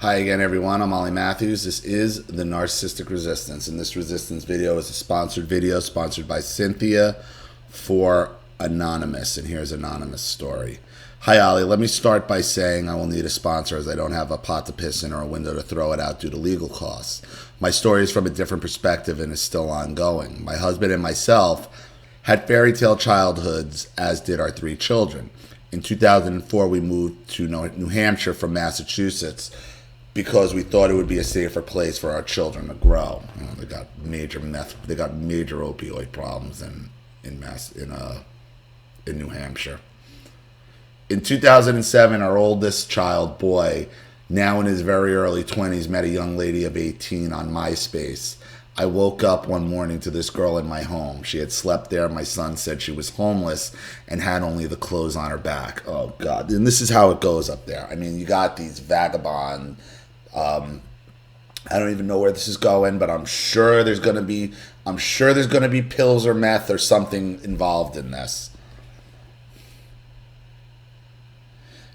Hi again, everyone. I'm Ollie Matthews. This is the Narcissistic Resistance, and this resistance video is a sponsored video sponsored by Cynthia for Anonymous, and here's Anonymous' story. Hi, Ollie. Let me start by saying I will need a sponsor as I don't have a pot to piss in or a window to throw it out due to legal costs. My story is from a different perspective and is still ongoing. My husband and myself had fairy tale childhoods, as did our 3 children. In 2004, we moved to New Hampshire from Massachusetts because we thought it would be a safer place for our children to grow. They got major opioid problems in New Hampshire. In 2007, our oldest child, boy, now in his very early 20s, met a young lady of 18 on MySpace. I woke up one morning to this girl in my home. She had slept there. My son said she was homeless and had only the clothes on her back. Oh, God. And this is how it goes up there. I mean, you got these vagabond... I don't even know where this is going, but I'm sure there's going to be pills or meth or something involved in this.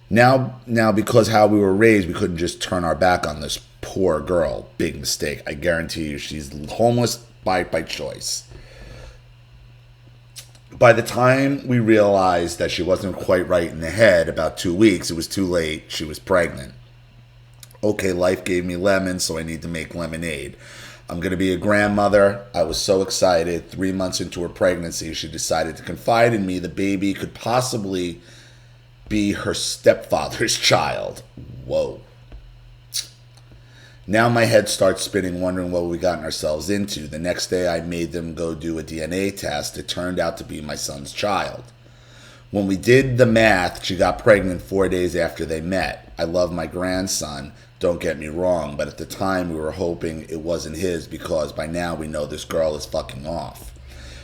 Now, because how we were raised, we couldn't just turn our back on this poor girl. Big mistake. I guarantee you she's homeless by choice. By the time we realized that she wasn't quite right in the head, about 2 weeks, it was too late. She was pregnant. Okay, life gave me lemons, so I need to make lemonade. I'm going to be a grandmother. I was so excited. 3 months into her pregnancy, she decided to confide in me the baby could possibly be her stepfather's child. Whoa. Now my head starts spinning, wondering what we gotten ourselves into. The next day, I made them go do a DNA test. It turned out to be my son's child. When we did the math, she got pregnant 4 days after they met. I love my grandson, don't get me wrong, but at the time we were hoping it wasn't his because by now we know this girl is fucking off.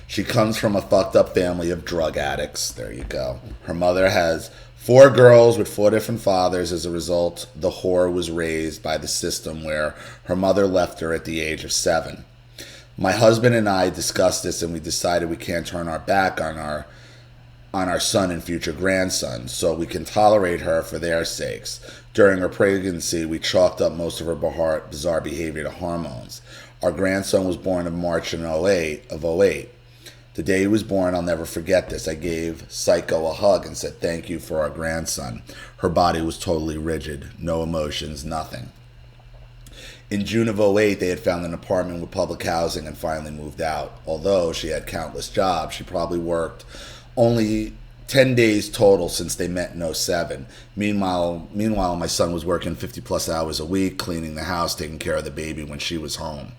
She comes from a fucked up family of drug addicts. There you go. Her mother has 4 girls with 4 different fathers. As a result, the whore was raised by the system where her mother left her at the age of 7. My husband and I discussed this and we decided we can't turn our back on our son and future grandson, so we can tolerate her for their sakes. During her pregnancy, we chalked up most of her bizarre behavior to hormones. Our grandson was born in March of 08. The day he was born, I'll never forget this. I gave Psycho a hug and said thank you for our grandson. Her body was totally rigid, no emotions, nothing. In June of 08, they had found an apartment with public housing and finally moved out. Although she had countless jobs, she probably worked only 10 days total since they met in 07. Meanwhile, my son was working 50 plus hours a week, cleaning the house, taking care of the baby when he was home.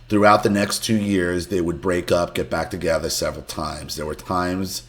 Throughout the next 2 years, they would break up, get back together several times. There were times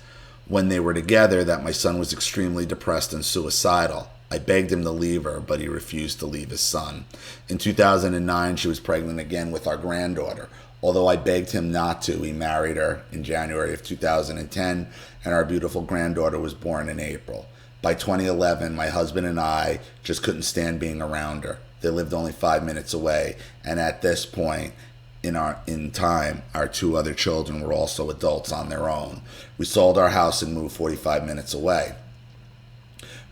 when they were together that my son was extremely depressed and suicidal. I begged him to leave her, but he refused to leave his son. In 2009, she was pregnant again with our granddaughter. Although I begged him not to, he married her in January of 2010, and our beautiful granddaughter was born in April. By 2011, my husband and I just couldn't stand being around her. They lived only 5 minutes away, and at this point in time, our 2 other children were also adults on their own. We sold our house and moved 45 minutes away.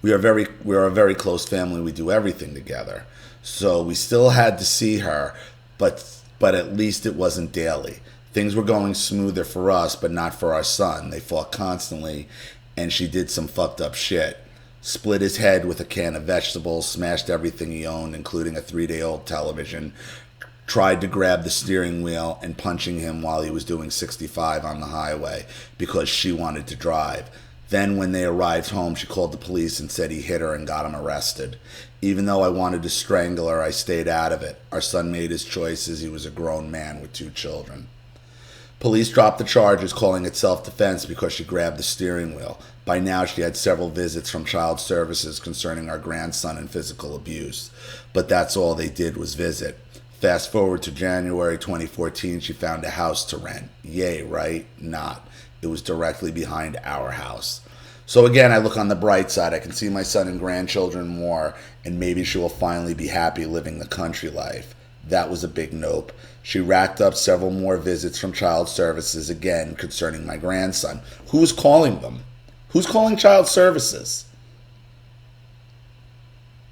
We are a very close family. We do everything together. So we still had to see her, but at least it wasn't daily. Things were going smoother for us, but not for our son. They fought constantly, and she did some fucked up shit. Split his head with a can of vegetables, smashed everything he owned, including a 3-day-old television, tried to grab the steering wheel and punching him while he was doing 65 on the highway because she wanted to drive. Then when they arrived home, she called the police and said he hit her and got him arrested. Even though I wanted to strangle her, I stayed out of it. Our son made his choices. He was a grown man with 2 children. Police dropped the charges, calling it self-defense because she grabbed the steering wheel. By now, she had several visits from child services concerning our grandson and physical abuse. But that's all they did was visit. Fast forward to January 2014, she found a house to rent. Yay, right? Not. It was directly behind our house. So again, I look on the bright side. I can see my son and grandchildren more, and maybe she will finally be happy living the country life. That was a big nope. She racked up several more visits from child services again concerning my grandson. Who's calling them? Who's calling child services?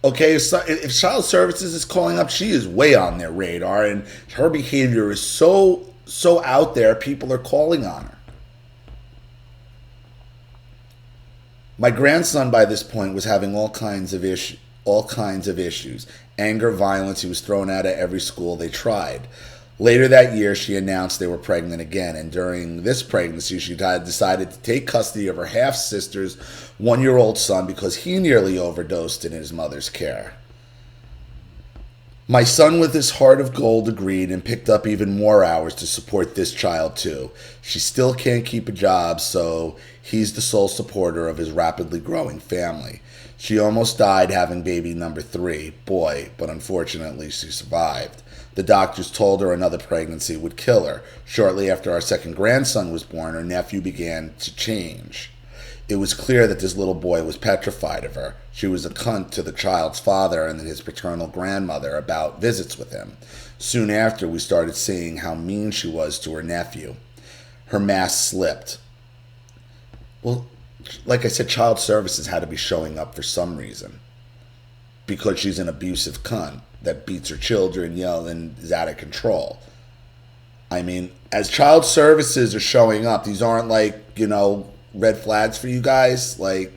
Okay, if child services is calling up, she is way on their radar, and her behavior is so out there. People are calling on her. My grandson, by this point, was having all kinds of issues, anger, violence. He was thrown out of every school they tried. Later that year, she announced they were pregnant again, and during this pregnancy, she decided to take custody of her half-sister's 1-year-old son because he nearly overdosed in his mother's care. My son, with his heart of gold, agreed and picked up even more hours to support this child, too. She still can't keep a job, so he's the sole supporter of his rapidly growing family. She almost died having baby number 3, boy, but unfortunately she survived. The doctors told her another pregnancy would kill her. Shortly after our second grandson was born, her nephew began to change. It was clear that this little boy was petrified of her. She was a cunt to the child's father and his paternal grandmother about visits with him. Soon after, we started seeing how mean she was to her nephew. Her mask slipped. Well, like I said, child services had to be showing up for some reason. Because she's an abusive cunt that beats her children, yells, and is out of control. I mean, as child services are showing up, these aren't red flags for you guys. Like,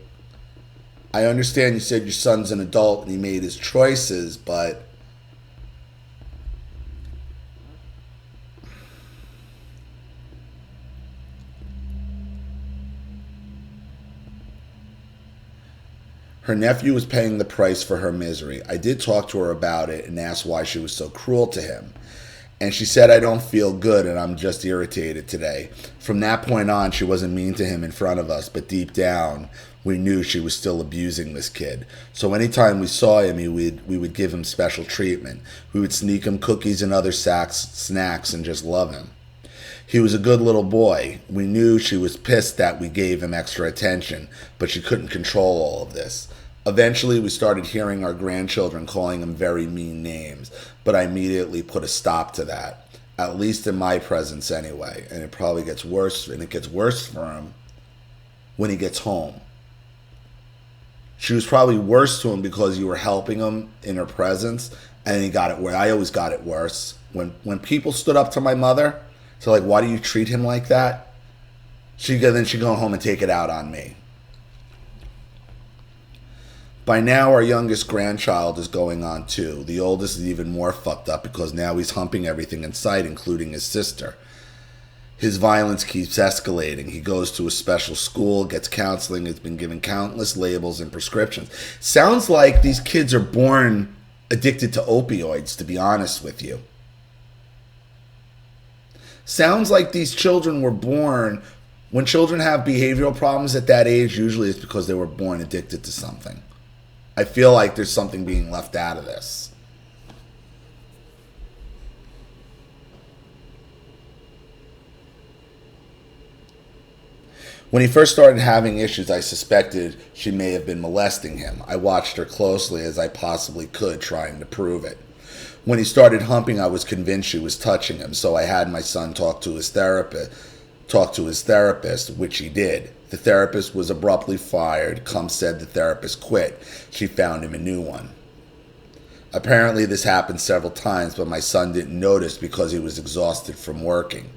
I understand you said your son's an adult and he made his choices, but her nephew was paying the price for her misery. I did talk to her about it and asked why she was so cruel to him. And she said, I don't feel good and I'm just irritated today. From that point on, she wasn't mean to him in front of us, but deep down, we knew she was still abusing this kid. So anytime we saw him, we would give him special treatment. We would sneak him cookies and other snacks and just love him. He was a good little boy. We knew she was pissed that we gave him extra attention, but she couldn't control all of this. Eventually, we started hearing our grandchildren calling him very mean names, but I immediately put a stop to that, at least in my presence anyway, and it probably gets worse, and it gets worse for him when he gets home. She was probably worse to him because you were helping him in her presence, and he got it worse. I always got it worse. When people stood up to my mother, so like, why do you treat him like that? She'd go home and take it out on me. By now, our youngest grandchild is going on 2. The oldest is even more fucked up because now he's humping everything in sight, including his sister. His violence keeps escalating. He goes to a special school, gets counseling, has been given countless labels and prescriptions. Sounds like these kids are born addicted to opioids, to be honest with you. Sounds like these children were born, when children have behavioral problems at that age, usually it's because they were born addicted to something. I feel like there's something being left out of this. When he first started having issues, I suspected she may have been molesting him. I watched her closely as I possibly could, trying to prove it. When he started humping, I was convinced she was touching him, so I had my son talk to his therapist, which he did. The therapist was abruptly fired. Cum said the therapist quit. She found him a new one. Apparently this happened several times, but my son didn't notice because he was exhausted from working.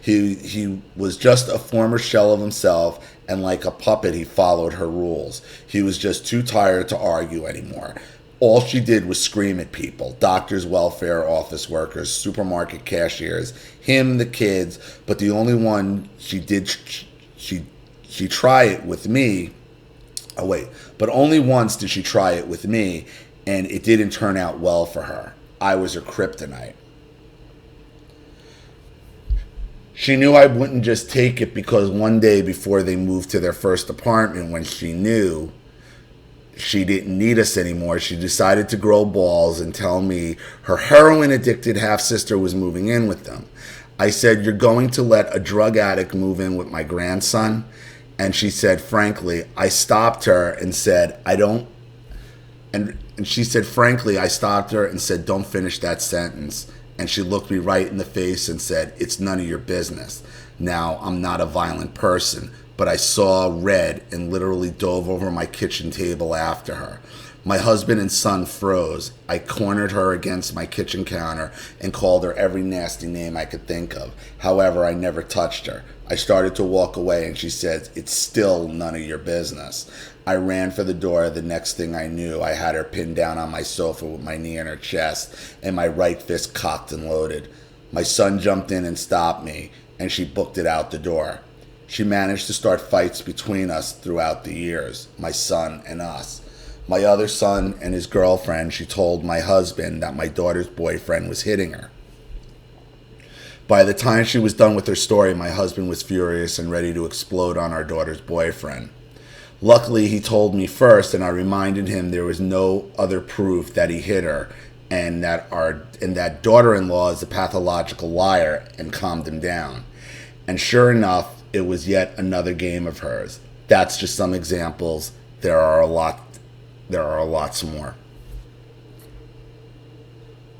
He was just a former shell of himself, and like a puppet, he followed her rules. He was just too tired to argue anymore. All she did was scream at people, doctors, welfare office workers, supermarket cashiers, him, the kids, but the only one she tried it with me. But only once did she try it with me, and it didn't turn out well for her. I was her kryptonite. She knew I wouldn't just take it because one day before they moved to their first apartment, when she knew she didn't need us anymore, she decided to grow balls and tell me her heroin-addicted half-sister was moving in with them. I said, "You're going to let a drug addict move in with my grandson?" And she said, frankly, I stopped her and said, and she said, frankly, I stopped her and said, "Don't finish that sentence." And she looked me right in the face and said, "It's none of your business. Now, I'm not a violent person, but I saw red and literally dove over my kitchen table after her. My husband and son froze. I cornered her against my kitchen counter and called her every nasty name I could think of. However, I never touched her. I started to walk away and she said, "It's still none of your business." I ran for the door. The next thing I knew, I had her pinned down on my sofa with my knee in her chest and my right fist cocked and loaded. My son jumped in and stopped me, and she booked it out the door. She managed to start fights between us throughout the years, my son and us. My other son and his girlfriend, she told my husband that my daughter's boyfriend was hitting her. By the time she was done with her story, my husband was furious and ready to explode on our daughter's boyfriend. Luckily, he told me first, and I reminded him there was no other proof that he hit her, and that daughter-in-law is a pathological liar, and calmed him down. And sure enough, it was yet another game of hers. That's just some examples. There are lots more.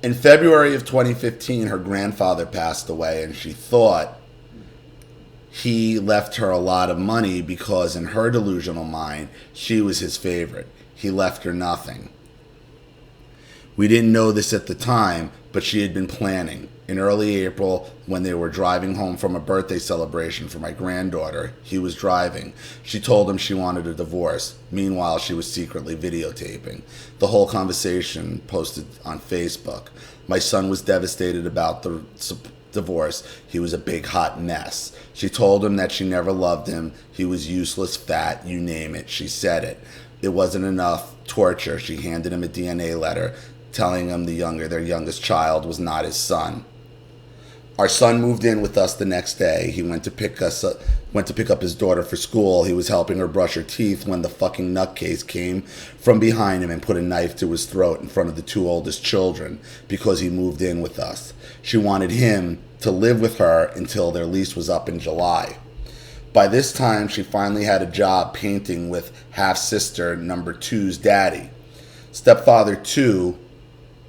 In February of 2015, her grandfather passed away, and she thought he left her a lot of money because in her delusional mind, she was his favorite. He left her nothing. We didn't know this at the time, but she had been planning. In early April, when they were driving home from a birthday celebration for my granddaughter, he was driving. She told him she wanted a divorce. Meanwhile, she was secretly videotaping. The whole conversation posted on Facebook. My son was devastated about the divorce. He was a big hot mess. She told him that she never loved him. He was useless, fat, you name it. She said it. It wasn't enough torture. She handed him a DNA letter telling him their youngest child was not his son. Our son moved in with us the next day. He went to pick up his daughter for school. He was helping her brush her teeth when the fucking nutcase came from behind him and put a knife to his throat in front of the two oldest children because he moved in with us. She wanted him to live with her until their lease was up in July. By this time, she finally had a job painting with half-sister number 2's daddy. Stepfather 2,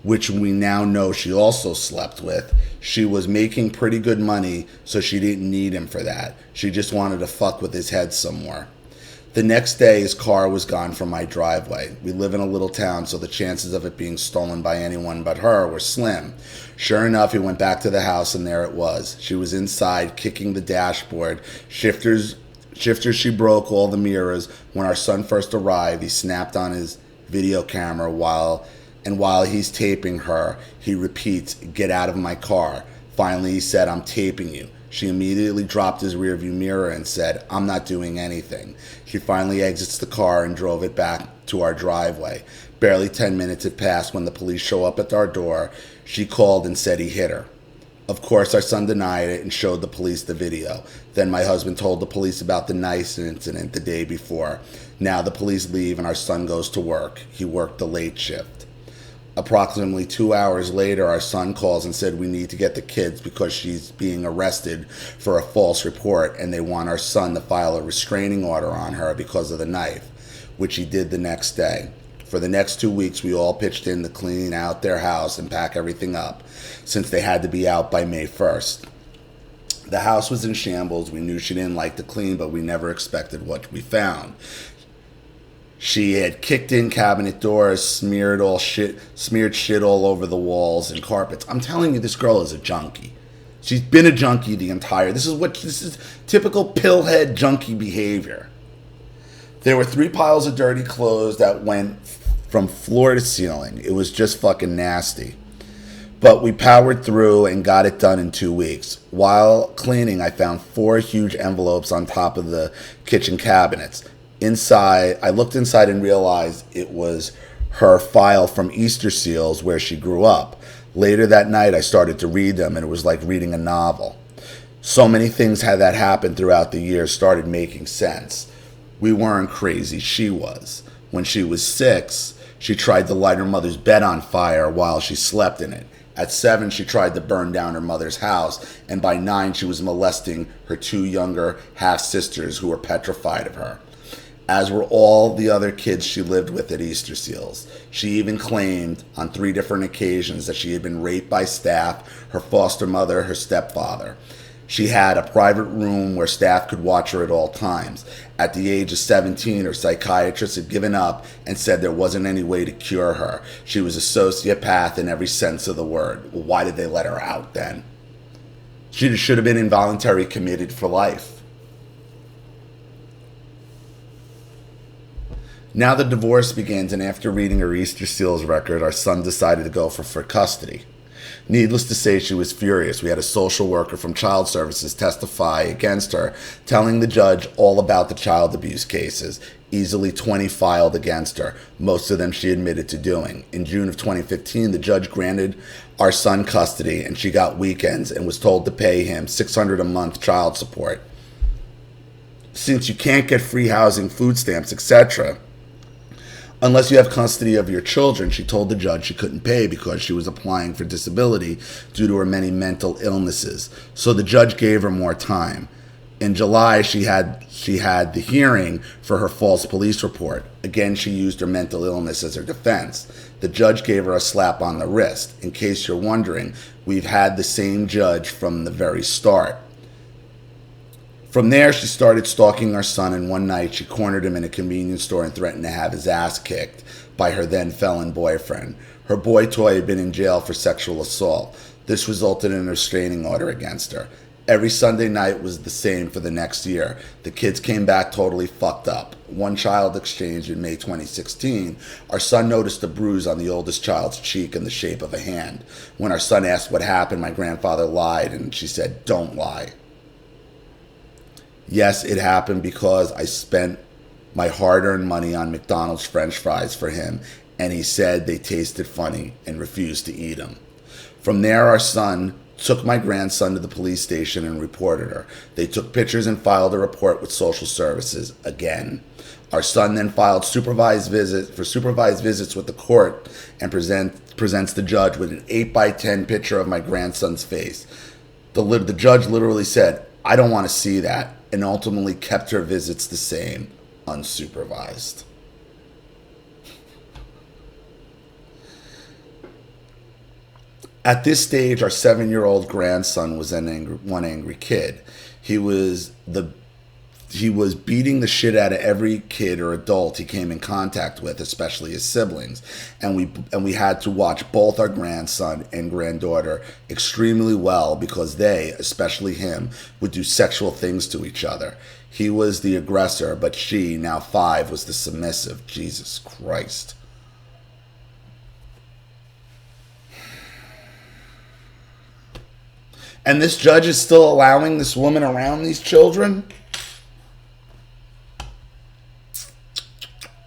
which we now know she also slept with, she was making pretty good money, so she didn't need him for that. She just wanted to fuck with his head some more. The next day, his car was gone from my driveway. We live in a little town, so the chances of it being stolen by anyone but her were slim. Sure enough, he went back to the house, and there it was. She was inside, kicking the dashboard. Shifters, she broke all the mirrors. When our son first arrived, he snapped on his video camera while he's taping her, he repeats, "Get out of my car." Finally, he said, "I'm taping you." She immediately dropped his rearview mirror and said, "I'm not doing anything." She finally exits the car and drove it back to our driveway. Barely 10 minutes had passed when the police show up at our door. She called and said he hit her. Of course, our son denied it and showed the police the video. Then my husband told the police about the knife incident the day before. Now the police leave and our son goes to work. He worked the late shift. Approximately 2 hours later, our son calls and said we need to get the kids because she's being arrested for a false report and they want our son to file a restraining order on her because of the knife, which he did the next day. For the next 2 weeks, we all pitched in to clean out their house and pack everything up, since they had to be out by May 1st. The house was in shambles. We knew she didn't like to clean, but we never expected what we found. She had kicked in cabinet doors, smeared shit all over the walls and carpets. I'm telling you, this girl is a junkie. She's been a junkie this is typical pillhead junkie behavior. There were 3 piles of dirty clothes that went from floor to ceiling. It was just fucking nasty. But we powered through and got it done in 2 weeks. While cleaning, I found 4 huge envelopes on top of the kitchen cabinets. Inside, I looked inside and realized it was her file from Easter Seals where she grew up. Later that night, I started to read them, and it was like reading a novel. So many things had that happen throughout the years started making sense. We weren't crazy, she was. When she was 6, she tried to light her mother's bed on fire while she slept in it. At 7, she tried to burn down her mother's house, and by 9, she was molesting her 2 younger half-sisters who were petrified of her, as were all the other kids she lived with at Easter Seals. She even claimed on 3 different occasions that she had been raped by staff, her foster mother, her stepfather. She had a private room where staff could watch her at all times. At the age of 17, her psychiatrist had given up and said there wasn't any way to cure her. She was a sociopath in every sense of the word. Well, why did they let her out then? She should have been involuntary committed for life. Now the divorce begins, and after reading her Easter Seals record, our son decided to go for custody. Needless to say, she was furious. We had a social worker from Child Services testify against her, telling the judge all about the child abuse cases. Easily 20 filed against her, most of them she admitted to doing. In June of 2015, the judge granted our son custody, and she got weekends and was told to pay him $600 a month child support. Since you can't get free housing, food stamps, etc., unless you have custody of your children, she told the judge she couldn't pay because she was applying for disability due to her many mental illnesses. So the judge gave her more time. In July, she had the hearing for her false police report. Again, she used her mental illness as her defense. The judge gave her a slap on the wrist. In case you're wondering, we've had the same judge from the very start. From there, she started stalking our son, and one night she cornered him in a convenience store and threatened to have his ass kicked by her then felon boyfriend. Her boy toy had been in jail for sexual assault. This resulted in a restraining order against her. Every Sunday night was the same for the next year. The kids came back totally fucked up. One child exchange in May 2016, our son noticed a bruise on the oldest child's cheek in the shape of a hand. When our son asked what happened, my grandfather lied, and she said, "Don't lie." Yes, it happened because I spent my hard-earned money on McDonald's French fries for him, and he said they tasted funny and refused to eat them. From there, our son took my grandson to the police station and reported her. They took pictures and filed a report with social services again. Our son then filed supervised visits with the court and presents the judge with an 8x10 picture of my grandson's face. The judge literally said, "I don't want to see that," and ultimately kept her visits the same, unsupervised. At this stage, our 7-year-old grandson was one angry kid. He was beating the shit out of every kid or adult he came in contact with, especially his siblings. And we had to watch both our grandson and granddaughter extremely well because they, especially him, would do sexual things to each other. He was the aggressor, but she, now 5, was the submissive. Jesus Christ. And this judge is still allowing this woman around these children?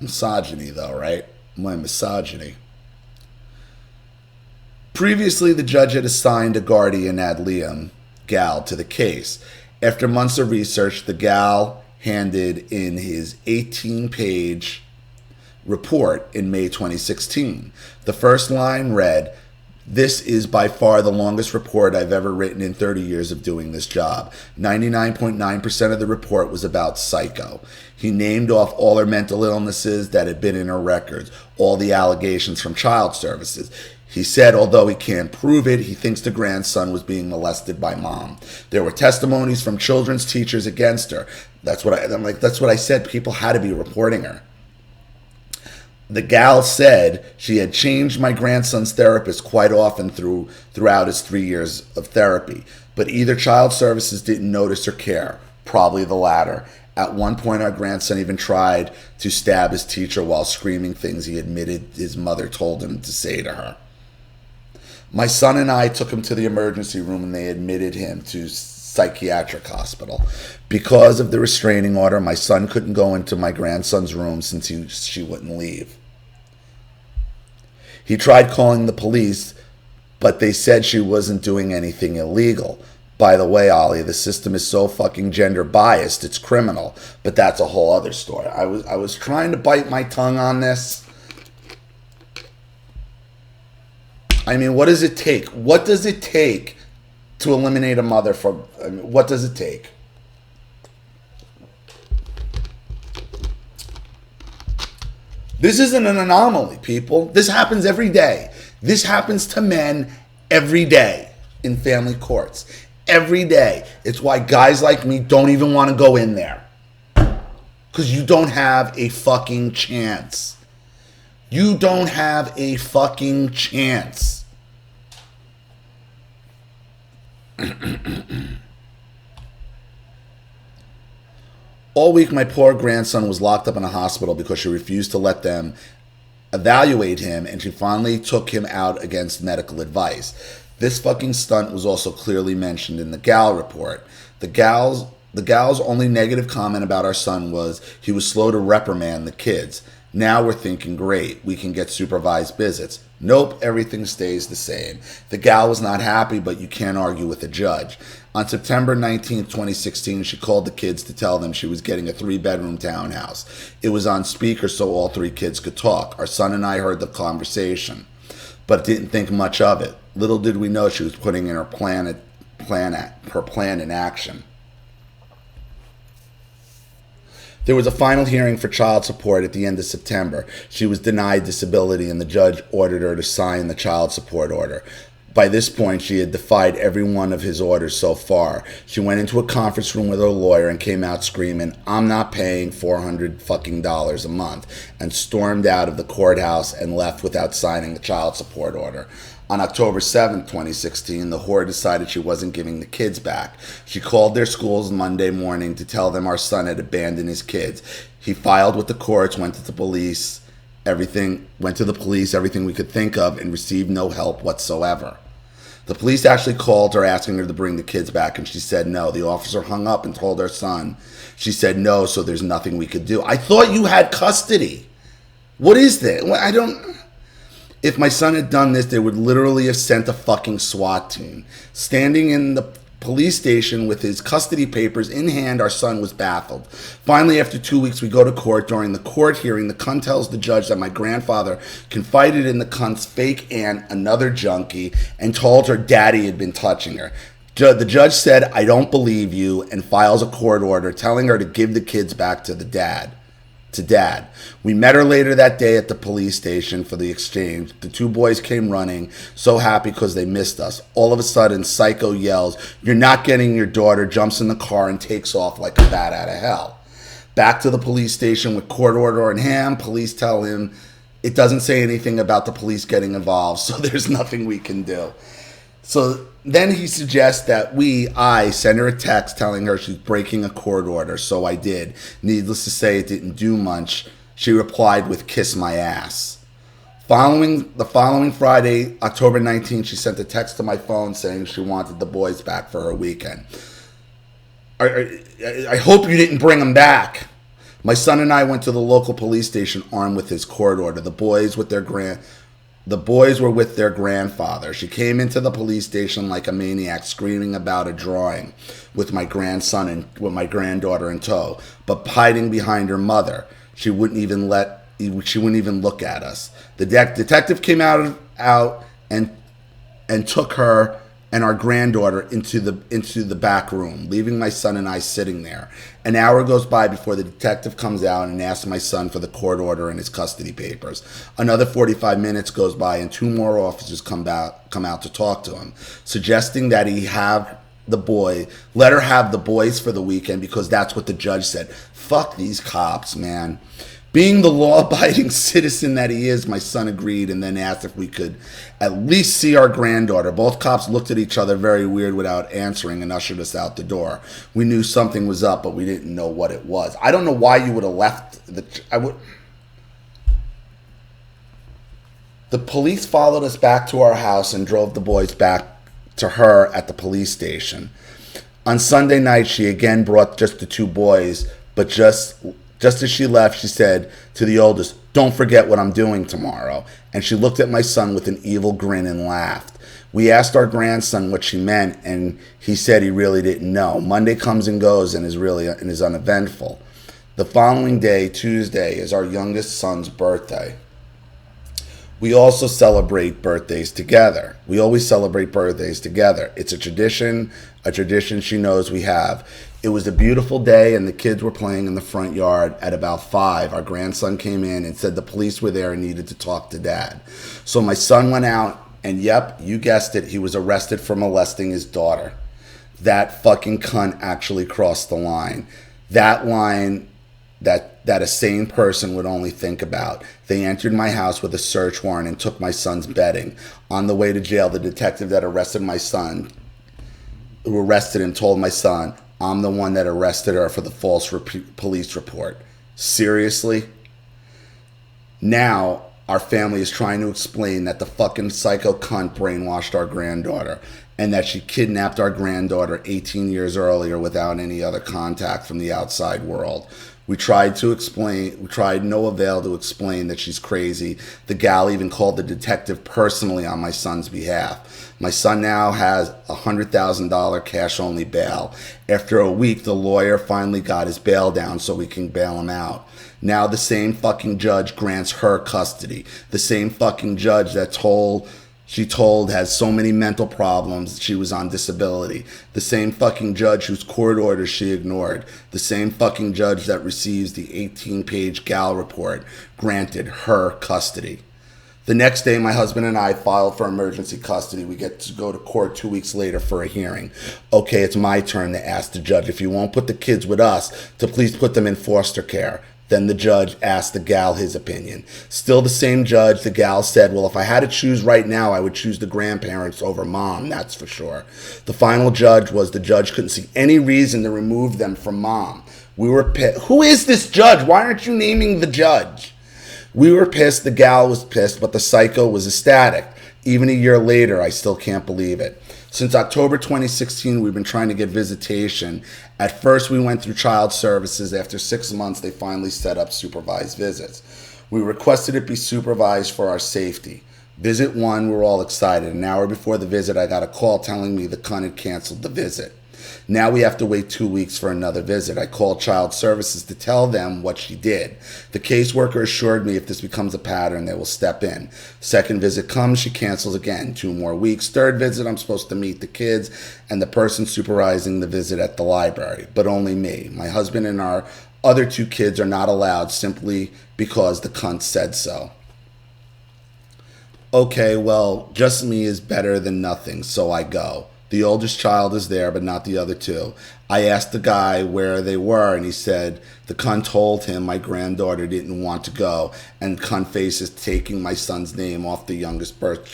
Misogyny, though, right? My misogyny. Previously, the judge had assigned a guardian ad litem, Gal, to the case. After months of research, the Gal handed in his 18-page report in May 2016. The first line read, "This is by far the longest report I've ever written in 30 years of doing this job. 99.9% of the report was about Psycho. He named off all her mental illnesses that had been in her records, all the allegations from Child Services. He said, although he can't prove it, he thinks the grandson was being molested by mom. There were testimonies from children's teachers against her." That's what I said. People had to be reporting her. The Gal said she had changed my grandson's therapist quite often throughout his 3 years of therapy, but either Child Services didn't notice or care, probably the latter. At one point, our grandson even tried to stab his teacher while screaming things he admitted his mother told him to say to her. My son and I took him to the emergency room and they admitted him to psychiatric hospital. Because of the restraining order, my son couldn't go into my grandson's room since she wouldn't leave. He tried calling the police, but they said she wasn't doing anything illegal. By the way, Ollie, the system is so fucking gender biased, it's criminal. But that's a whole other story. I was trying to bite my tongue on this. I mean, what does it take? What does it take to eliminate a mother from... what does it take? This isn't an anomaly, people. This happens every day. This happens to men every day in family courts. Every day. It's why guys like me don't even want to go in there. Because you don't have a fucking chance. You don't have a fucking chance. All week, my poor grandson was locked up in a hospital because she refused to let them evaluate him, and she finally took him out against medical advice. This fucking stunt was also clearly mentioned in the Gal report. The gal's only negative comment about our son was he was slow to reprimand the kids. Now we're thinking, great, we can get supervised visits. Nope, everything stays the same. The gal was not happy, but you can't argue with a judge. On September 19th, 2016, she called the kids to tell them she was getting a 3-bedroom townhouse. It was on speaker so all 3 kids could talk. Our son and I heard the conversation, but didn't think much of it. Little did we know she was putting in her plan in action. There was a final hearing for child support at the end of September. She was denied disability, and the judge ordered her to sign the child support order. By this point, she had defied every one of his orders so far. She went into a conference room with her lawyer and came out screaming, "I'm not paying $400 fucking dollars a month," and stormed out of the courthouse and left without signing the child support order. On October 7th, 2016, the whore decided she wasn't giving the kids back. She called their schools Monday morning to tell them our son had abandoned his kids. He filed with the courts, went to the police, everything we could think of, and received no help whatsoever. The police actually called her asking her to bring the kids back, and she said no. The officer hung up and told her son. She said no, so there's nothing we could do. I thought you had custody. What is that? I don't... If my son had done this, they would literally have sent a fucking SWAT team. Standing in the police station with his custody papers in hand, our son was baffled. Finally, after 2 weeks, we go to court. During the court hearing, the cunt tells the judge that my grandfather confided in the cunt's fake aunt, another junkie, and told her daddy had been touching her. The judge said, "I don't believe you," and files a court order telling her to give the kids back to dad. We met her later that day at the police station for the exchange. The 2 boys came running, so happy because they missed us. All of a sudden, Psycho yells, "You're not getting your daughter," jumps in the car and takes off like a bat out of hell. Back to the police station with court order in hand. Police tell him it doesn't say anything about the police getting involved, so there's nothing we can do. So then he suggests that I send her a text telling her she's breaking a court order. So I did. Needless to say, it didn't do much. She replied with "kiss my ass." The following Friday, October 19th, she sent a text to my phone saying she wanted the boys back for her weekend. I hope you didn't bring them back. My son and I went to the local police station armed with his court order. The boys were with their grandfather. She came into the police station like a maniac, screaming about a drawing with my grandson and with my granddaughter in tow, but hiding behind her mother. She wouldn't even look at us. The detective came out and took her and our granddaughter into the back room, leaving my son and I sitting there. An hour goes by before the detective comes out and asks my son for the court order and his custody papers. Another 45 minutes goes by and 2 more officers come out to talk to him, suggesting that let her have the boys for the weekend because that's what the judge said. Fuck these cops, man. Being the law-abiding citizen that he is, my son agreed and then asked if we could at least see our granddaughter. Both cops looked at each other very weird without answering and ushered us out the door. We knew something was up, but we didn't know what it was. I don't know why you would have left. The police followed us back to our house and drove the boys back to her at the police station. On Sunday night, she again brought just the 2 boys, but just as she left, she said to the oldest, "Don't forget what I'm doing tomorrow." And she looked at my son with an evil grin and laughed. We asked our grandson what she meant, and he said he really didn't know. Monday comes and goes and is uneventful. The following day, Tuesday, is our youngest son's birthday. We also celebrate birthdays together. We always celebrate birthdays together. It's a tradition she knows we have. It was a beautiful day, and the kids were playing in the front yard. At about 5, our grandson came in and said the police were there and needed to talk to Dad. So my son went out, and yep, you guessed it, he was arrested for molesting his daughter. That fucking cunt actually crossed the line. That line that a sane person would only think about. They entered my house with a search warrant and took my son's bedding. On the way to jail, the detective that arrested my son, who arrested him, told my son, I'm the one that arrested her for the false police report. Seriously? Now, our family is trying to explain that the fucking psycho cunt brainwashed our granddaughter and that she kidnapped our granddaughter 18 years earlier without any other contact from the outside world. We tried no avail to explain that she's crazy. The gal even called the detective personally on my son's behalf. My son now has a $100,000 cash-only bail. After a week, the lawyer finally got his bail down so we can bail him out. Now the same fucking judge grants her custody. The same fucking judge that she told has so many mental problems she was on disability. The same fucking judge whose court orders she ignored. The same fucking judge that receives the 18-page gal report granted her custody. The next day, my husband and I filed for emergency custody. We get to go to court 2 weeks later for a hearing. Okay, it's my turn to ask the judge if you won't put the kids with us to please put them in foster care. Then the judge asked the gal his opinion. Still the same judge, the gal said, well, if I had to choose right now, I would choose the grandparents over mom, that's for sure. The final judge was the judge couldn't see any reason to remove them from mom. We were pissed. Who is this judge? Why aren't you naming the judge? We were pissed, the gal was pissed, but the psycho was ecstatic. Even a year later, I still can't believe it. Since October 2016, we've been trying to get visitation. At first, we went through child services. After 6 months, they finally set up supervised visits. We requested it be supervised for our safety. Visit 1, we were all excited. An hour before the visit, I got a call telling me the cunt had canceled the visit. Now we have to wait 2 weeks for another visit. I called child services to tell them what she did. The caseworker assured me if this becomes a pattern, they will step in. Second visit comes, she cancels again. 2 more weeks. Third visit, I'm supposed to meet the kids and the person supervising the visit at the library, but only me. My husband and our other 2 kids are not allowed simply because the cunt said so. Okay, well, just me is better than nothing, so I go. The oldest child is there, but not the other 2. I asked the guy where they were, and he said the cunt told him my granddaughter didn't want to go, and cunt face is taking my son's name off the youngest birth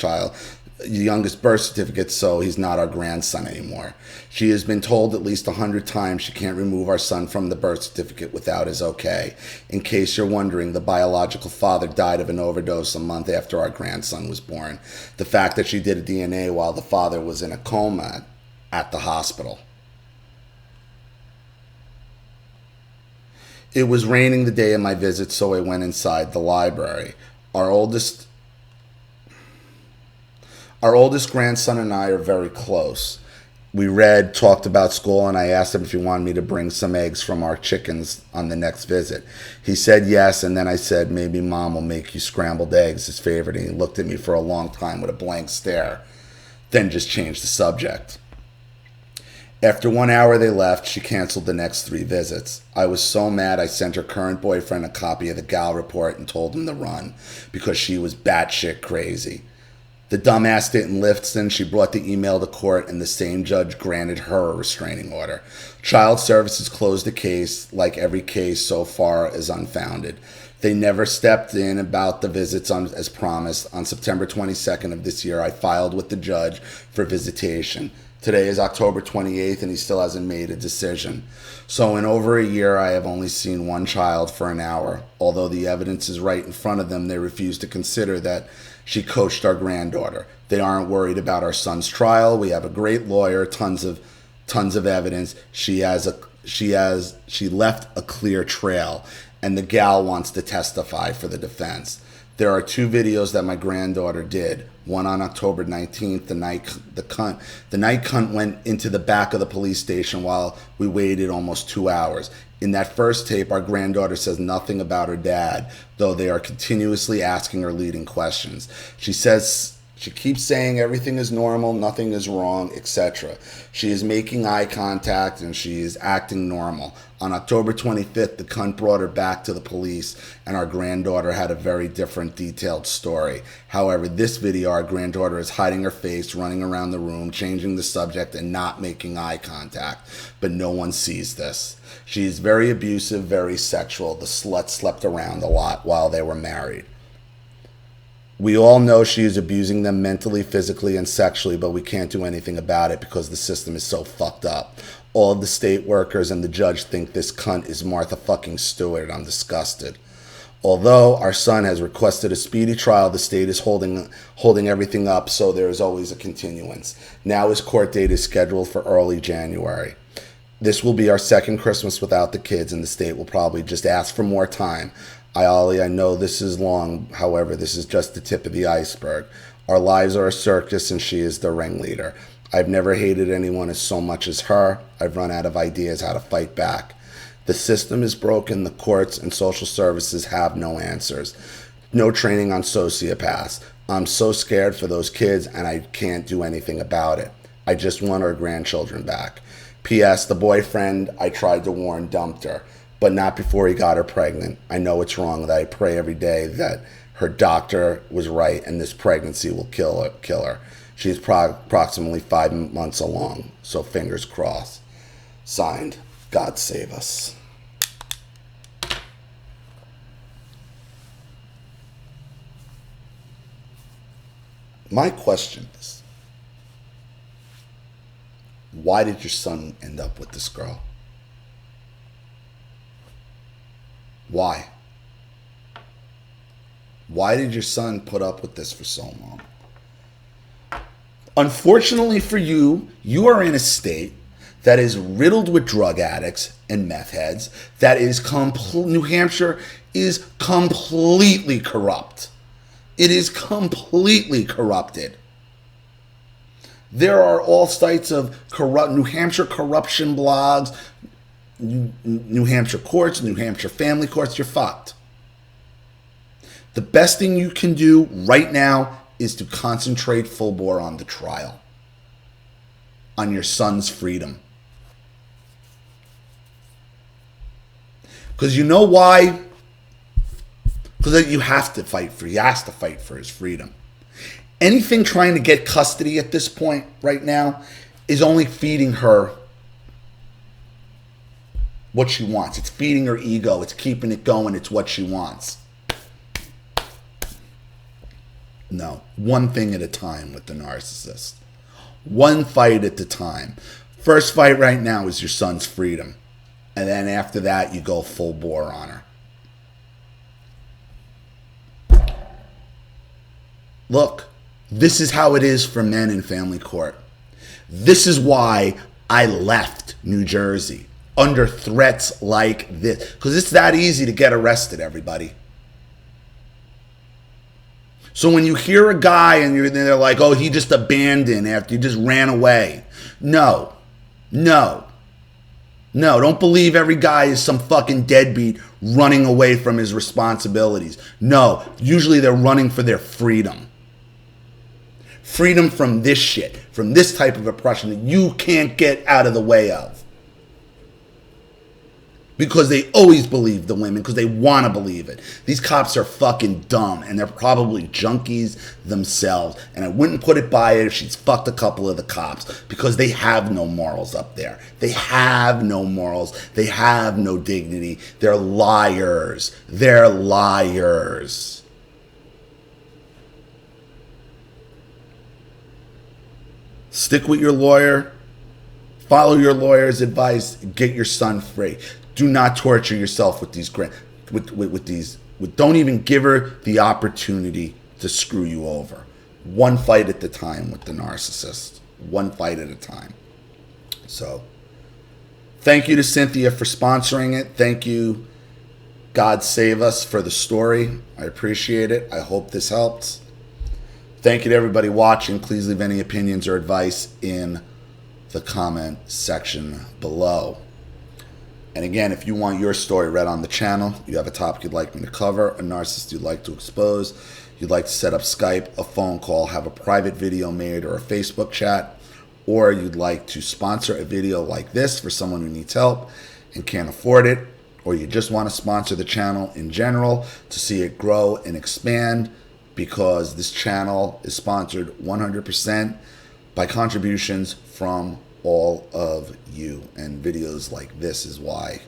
certificate, so he's not our grandson anymore. She has been told at least 100 times she can't remove our son from the birth certificate without his okay. In case you're wondering, the biological father died of an overdose a month after our grandson was born. The fact that she did a DNA while the father was in a coma at the hospital. It was raining the day of my visit, so I went inside the library. Our oldest grandson and I are very close. We read, talked about school, and I asked him if he wanted me to bring some eggs from our chickens on the next visit. He said yes, and then I said, maybe mom will make you scrambled eggs, his favorite, and he looked at me for a long time with a blank stare, then just changed the subject. After 1 hour they left, she canceled the next 3 visits. I was so mad I sent her current boyfriend a copy of the gal report and told him to run because she was batshit crazy. The dumbass didn't listen. She brought the email to court, and the same judge granted her a restraining order. Child Services closed the case, like every case so far, is unfounded. They never stepped in about the visits as promised. On September 22nd of this year, I filed with the judge for visitation. Today is October 28th, and he still hasn't made a decision. So in over a year, I have only seen 1 child for an hour. Although the evidence is right in front of them, they refuse to consider that she coached our granddaughter. They aren't worried about our son's trial. We have a great lawyer, tons of evidence. She left a clear trail, and the gal wants to testify for the defense. There are 2 videos that my granddaughter did. One on October 19th, the night cunt went into the back of the police station while we waited almost 2 hours. In that first tape, our granddaughter says nothing about her dad, though they are continuously asking her leading questions. She says She keeps saying everything is normal, nothing is wrong, etc. She is making eye contact and she is acting normal. On October 25th, the cunt brought her back to the police and our granddaughter had a very different detailed story. However, this video, our granddaughter is hiding her face, running around the room, changing the subject and not making eye contact. But no one sees this. She is very abusive, very sexual. The slut slept around a lot while they were married. We all know she is abusing them mentally, physically, and sexually, but we can't do anything about it because the system is so fucked up. All of the state workers and the judge think this cunt is Martha fucking Stewart. I'm disgusted. Although our son has requested a speedy trial, the state is holding everything up, so there is always a continuance. Now his court date is scheduled for early January. This will be our second Christmas without the kids, and the state will probably just ask for more time. I know this is long, however, this is just the tip of the iceberg. Our lives are a circus and she is the ringleader. I've never hated anyone as so much as her. I've run out of ideas how to fight back. The system is broken, the courts and social services have no answers. No training on sociopaths. I'm so scared for those kids and I can't do anything about it. I just want our grandchildren back. P.S. The boyfriend I tried to warn dumped her, but not before he got her pregnant. I know it's wrong, that I pray every day that her doctor was right and this pregnancy will kill her. She's approximately 5 months along, so fingers crossed. Signed, God save us. My question is, why did your son end up with this girl? Why? Why did your son put up with this for so long? Unfortunately for you, you are in a state that is riddled with drug addicts and meth heads. That is New Hampshire is completely corrupt. It is completely corrupted. There are all sites of New Hampshire corruption blogs, New Hampshire courts, New Hampshire family courts. You're fucked. The best thing you can do right now is to concentrate full bore on the trial, on your son's freedom. Because you know why? Because he has to fight for his freedom. Anything trying to get custody at this point right now is only feeding her what she wants. It's feeding her ego. It's keeping it going. It's what she wants. No, one thing at a time with the narcissist. One fight at a time. First fight right now is your son's freedom. And then after that, you go full bore on her. Look, this is how it is for men in family court. This is why I left New Jersey under threats like this. Because it's that easy to get arrested, everybody. So when you hear a guy and they're like, oh, he just abandoned after he just ran away. No. Don't believe every guy is some fucking deadbeat running away from his responsibilities. No, usually they're running for their freedom. Freedom from this shit, from this type of oppression that you can't get out of the way of. Because they always believe the women, because they want to believe it. These cops are fucking dumb, and they're probably junkies themselves. And I wouldn't put it by her if she's fucked a couple of the cops, because they have no morals up there. They have no morals. They have no dignity. They're liars. They're liars. Stick with your lawyer. Follow your lawyer's advice. Get your son free. Do not torture yourself with these don't even give her the opportunity to screw you over. One fight at a time with the narcissist. One fight at a time. So, thank you to Cynthia for sponsoring it. Thank you, God Save Us, for the story. I appreciate it. I hope this helps. Thank you to everybody watching. Please leave any opinions or advice in the comment section below. And again, if you want your story read on the channel, you have a topic you'd like me to cover, a narcissist you'd like to expose, you'd like to set up Skype, a phone call, have a private video made, or a Facebook chat, or you'd like to sponsor a video like this for someone who needs help and can't afford it, or you just want to sponsor the channel in general to see it grow and expand, because this channel is sponsored 100% by contributions from all of you, and videos like this is why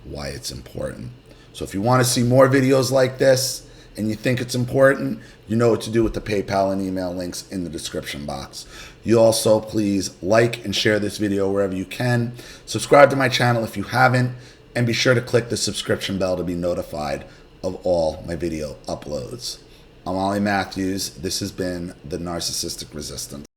it's important. So if you want to see more videos like this and you think it's important, you know what to do with the PayPal and email links in the description box. You also please like and share this video wherever you can. Subscribe to my channel if you haven't, and be sure to click the subscription bell to be notified of all my video uploads. I'm Ollie Matthews. This has been the Narcissistic Resistance.